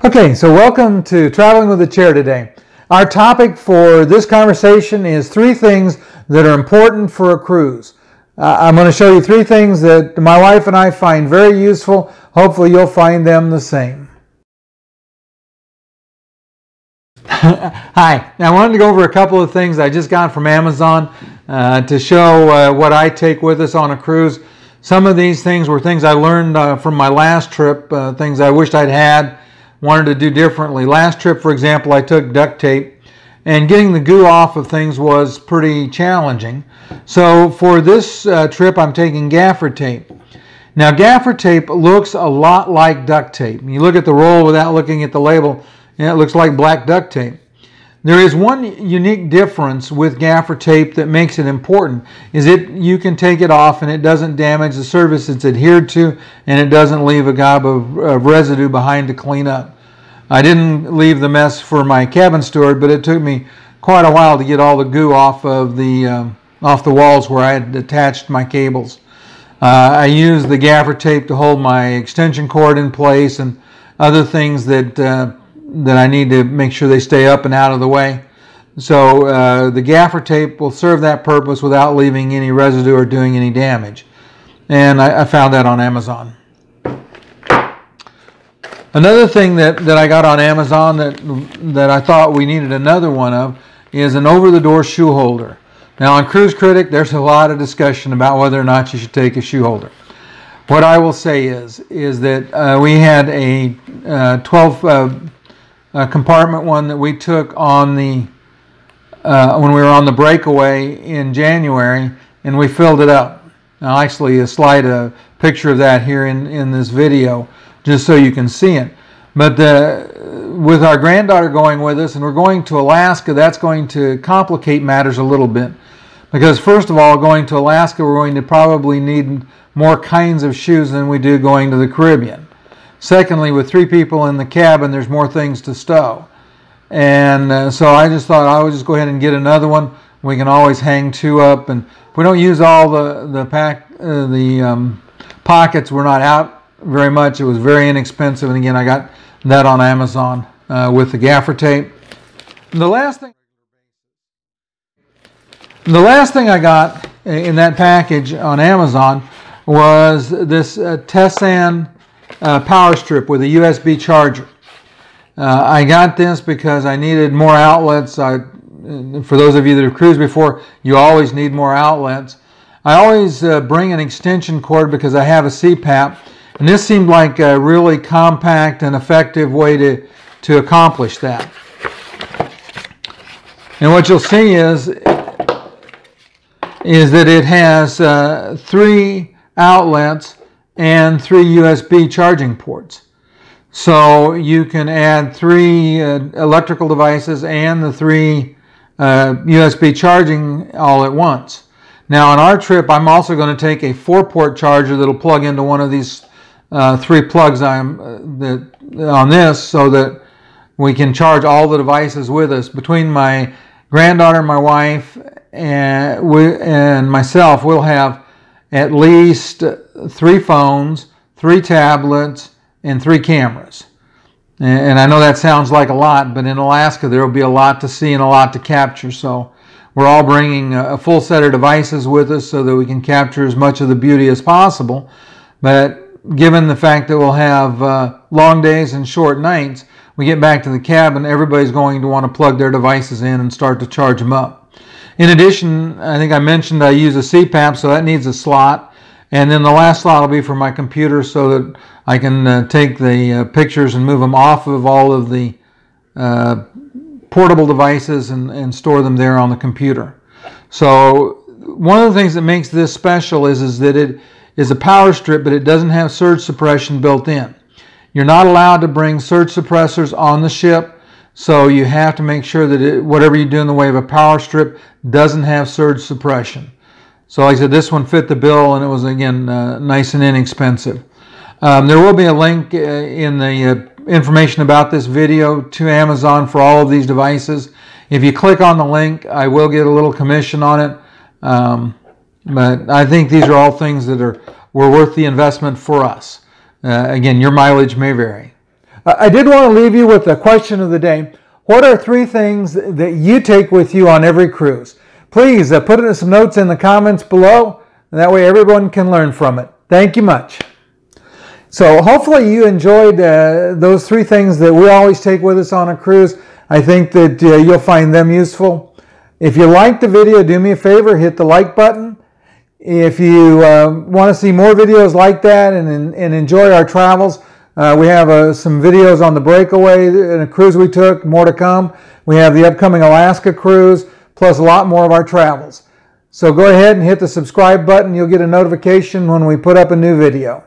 Okay, so welcome to Traveling with a Chair today. Our topic for this conversation is 3 things that are important for a cruise. I'm going to show you 3 things that my wife and I find very useful. Hopefully you'll find them the same. Hi, I wanted to go over a couple of things I just got from Amazon to show what I take with us on a cruise. Some of these things were things I learned from my last trip, things I wished I'd had, wanted to do differently. Last trip, for example, I took duct tape, and getting the goo off of things was pretty challenging. So for this trip, I'm taking gaffer tape. Now, gaffer tape looks a lot like duct tape. You look at the roll without looking at the label, and it looks like black duct tape. There is one unique difference with gaffer tape that makes it important, is you can take it off and it doesn't damage the surface it's adhered to, and it doesn't leave a gob of residue behind to clean up. I didn't leave the mess for my cabin steward, but it took me quite a while to get all the goo off of the walls where I had attached my cables. I used the gaffer tape to hold my extension cord in place and other things that I need to make sure they stay up and out of the way. So the gaffer tape will serve that purpose without leaving any residue or doing any damage. And I found that on Amazon. Another thing that I got on Amazon that I thought we needed another one of is an over-the-door shoe holder. Now on Cruise Critic, there's a lot of discussion about whether or not you should take a shoe holder. What I will say is that we had a 12 compartment one that we took on the when we were on the breakaway in January, and we filled it up. I'll actually slide a picture of that here in this video just so you can see it. But with our granddaughter going with us, and we're going to Alaska, that's going to complicate matters a little bit. Because first of all, going to Alaska, we're going to probably need more kinds of shoes than we do going to the Caribbean. Secondly, with 3 people in the cabin, there's more things to stow. And so I just thought I would just go ahead and get another one. We can always hang 2 up. And if we don't use all the pockets, we're not out very much. It was very inexpensive. And again, I got that on Amazon with the gaffer tape. And the last thing I got in that package on Amazon was this Tessan power strip with a USB charger. I got this because I needed more outlets. For those of you that have cruised before, you always need more outlets. I always bring an extension cord because I have a CPAP, and this seemed like a really compact and effective way to accomplish that. And what you'll see is that it has 3 outlets and 3 USB charging ports. So you can add 3 electrical devices and the 3 USB charging all at once. Now on our trip, I'm also going to take a 4-port charger that'll plug into one of these 3 plugs on this, so that we can charge all the devices with us. Between my granddaughter, my wife, and myself, we'll have at least 3 phones, 3 tablets, and 3 cameras. And I know that sounds like a lot, but in Alaska there will be a lot to see and a lot to capture. So we're all bringing a full set of devices with us so that we can capture as much of the beauty as possible. But given the fact that we'll have long days and short nights, we get back to the cabin, everybody's going to want to plug their devices in and start to charge them up. In addition, I think I mentioned I use a CPAP, so that needs a slot. And then the last slot will be for my computer so that I can take the pictures and move them off of all of the portable devices and store them there on the computer. So one of the things that makes this special is that it is a power strip, but it doesn't have surge suppression built in. You're not allowed to bring surge suppressors on the ship. So you have to make sure that whatever you do in the way of a power strip doesn't have surge suppression. So like I said, this one fit the bill, and it was, again, nice and inexpensive. There will be a link in the information about this video to Amazon for all of these devices. If you click on the link, I will get a little commission on it. But I think these are all things that were worth the investment for us. Again, your mileage may vary. I did want to leave you with a question of the day. What are 3 things that you take with you on every cruise? Please put some notes in the comments below, and that way everyone can learn from it. Thank you much. So hopefully you enjoyed those 3 things that we always take with us on a cruise. I think that you'll find them useful. If you liked the video, do me a favor, hit the like button. If you want to see more videos like that and enjoy our travels, we have some videos on the breakaway and a cruise we took, more to come. We have the upcoming Alaska cruise, plus a lot more of our travels. So go ahead and hit the subscribe button. You'll get a notification when we put up a new video.